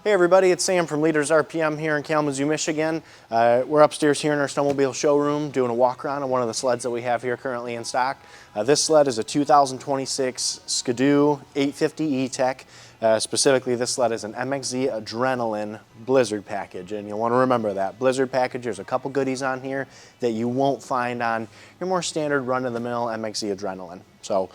Hey everybody, it's Sam from Leaders RPM here in Kalamazoo, Michigan. We're upstairs here in our snowmobile showroom doing a walk around on one of the sleds that we have here currently in stock. This sled is a 2026 Skidoo 850 E-Tech. Specifically, this sled is an MXZ Adrenaline Blizzard package, and you'll want to remember that. Blizzard package, there's a couple goodies on here that you won't find on your more standard run-of-the-mill MXZ Adrenaline. So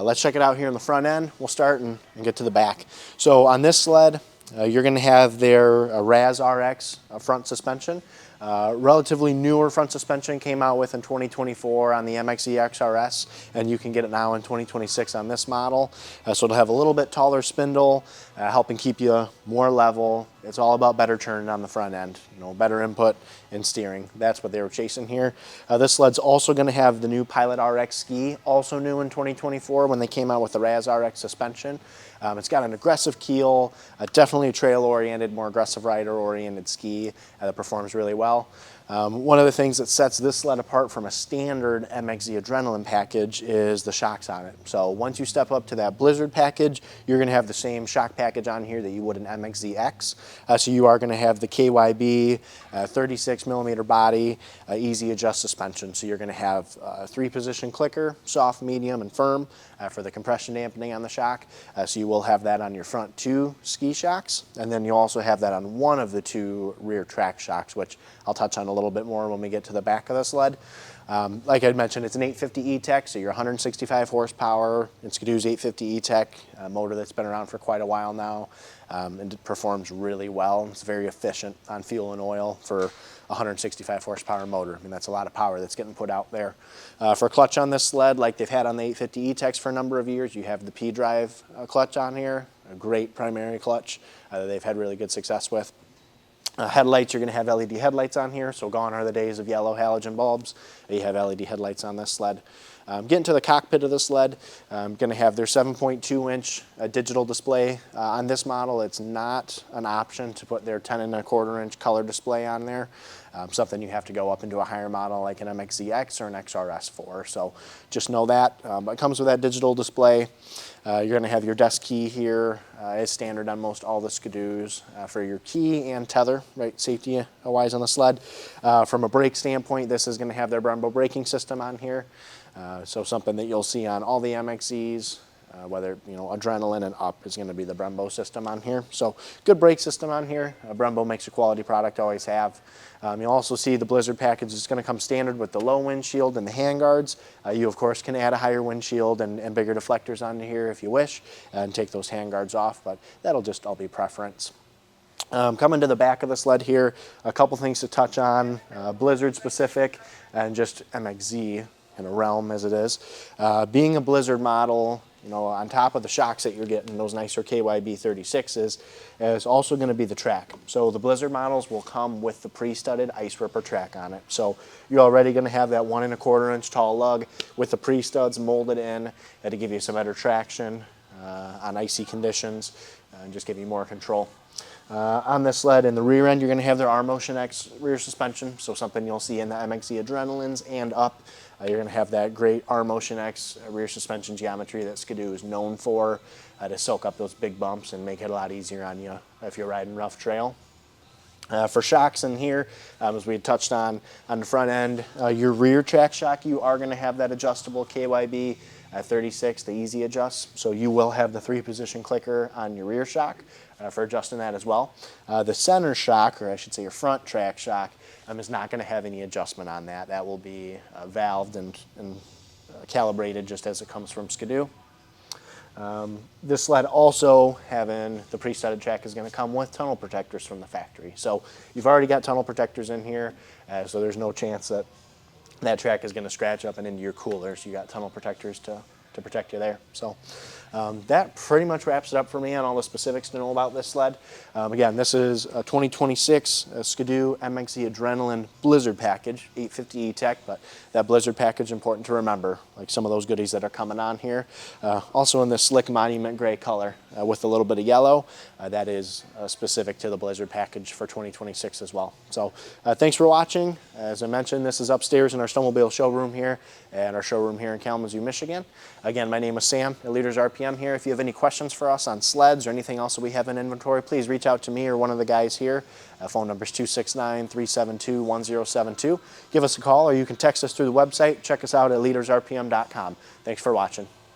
let's check it out here in the front end. We'll start and get to the back. So on this sled, you're going to have their RAS RX front suspension. Relatively newer front suspension came out with in 2024 on the MXZ XRS, and you can get it now in 2026 on this model. So it'll have a little bit taller spindle, helping keep you more level. It's all about better turn on the front end, better input and steering. That's what they were chasing here. This sled's also going to have the new Pilot RX ski, also new in 2024 when they came out with the RAS RX suspension. It's got an aggressive keel, definitely a trail-oriented, more aggressive rider-oriented ski that performs really well. One of the things that sets this sled apart from a standard MXZ Adrenaline package is the shocks on it. So once you step up to that Blizzard package, you're going to have the same shock package on here that you would in MXZ X. So you are going to have the KYB 36 millimeter body, easy adjust suspension. So you're going to have a 3-position clicker, soft, medium, and firm for the compression dampening on the shock. So you will have that on your front 2 ski shocks, and then you'll also have that on one of the 2 rear track shocks, which I'll touch on a little bit more when we get to the back of the sled. Like I mentioned, it's an 850 E-Tech, so you're 165 horsepower. It's Skidoo's 850 E-Tech, a motor that's been around for quite a while now, and it performs really well. It's very efficient on fuel and oil for a 165 horsepower motor. I mean, that's a lot of power that's getting put out there. For clutch on this sled, like they've had on the 850 E-Techs for a number of years, you have the P-Drive clutch on here, a great primary clutch that they've had really good success with. Headlights, you're going to have LED headlights on here, so gone are the days of yellow halogen bulbs. You have LED headlights on this sled. Getting to the cockpit of the sled, going to have their 7.2-inch digital display. On this model, it's not an option to put their 10.25-inch color display on there. Something you have to go up into a higher model like an MXZX or an XRS for. So just know that. But it comes with that digital display. You're going to have your desk key here, as standard on most all the Skidoos, for your key and tether, right, safety-wise on the sled. From a brake standpoint, this is going to have their Brembo braking system on here. So something that you'll see on all the MXZs, whether Adrenaline and up is going to be the Brembo system on here. So good brake system on here. Brembo makes a quality product, always have. You'll also see the Blizzard package is going to come standard with the low windshield and the handguards. You of course can add a higher windshield and bigger deflectors onto here if you wish, and take those handguards off, but that'll just all be preference. Coming to the back of the sled here, a couple things to touch on, Blizzard specific and just MXZ in a realm as it is. Being a Blizzard model, on top of the shocks that you're getting, those nicer KYB 36s, is also going to be the track. So the Blizzard models will come with the pre-studded Ice Ripper track on it. So you're already going to have that 1.25-inch tall lug with the pre-studs molded in to give you some better traction on icy conditions and just give you more control. On this sled in the rear end, you're going to have their R-Motion X rear suspension, so something you'll see in the MXZ Adrenalines and up. You're going to have that great R-Motion X rear suspension geometry that Skidoo is known for to soak up those big bumps and make it a lot easier on you if you're riding rough trail. For shocks in here, as we touched on the front end, your rear track shock, you are going to have that adjustable KYB 36, the easy adjust. So you will have the 3-position clicker on your rear shock for adjusting that as well. The center shock, or I should say your front track shock, is not going to have any adjustment on that. That will be valved and calibrated just as it comes from Skidoo. This sled also, having the pre-studded track, is going to come with tunnel protectors from the factory. So you've already got tunnel protectors in here, so there's no chance that that track is going to scratch up and into your cooler. So you got tunnel protectors to protect you there. So that pretty much wraps it up for me on all the specifics to know about this sled. Again, this is a 2026 Skidoo MXZ Adrenaline Blizzard package, 850 E-Tech, but that Blizzard package important to remember, like some of those goodies that are coming on here. Also in this slick monument gray color with a little bit of yellow. That is specific to the Blizzard package for 2026 as well. So thanks for watching. As I mentioned, this is upstairs in our snowmobile showroom here, and our showroom here in Kalamazoo, Michigan. Again, my name is Sam at Leaders RPM. RPM here. If you have any questions for us on sleds or anything else that we have in inventory, please reach out to me or one of the guys here. Phone number is 269-372-1072. Give us a call, or you can text us through the website. Check us out at leadersrpm.com. Thanks for watching.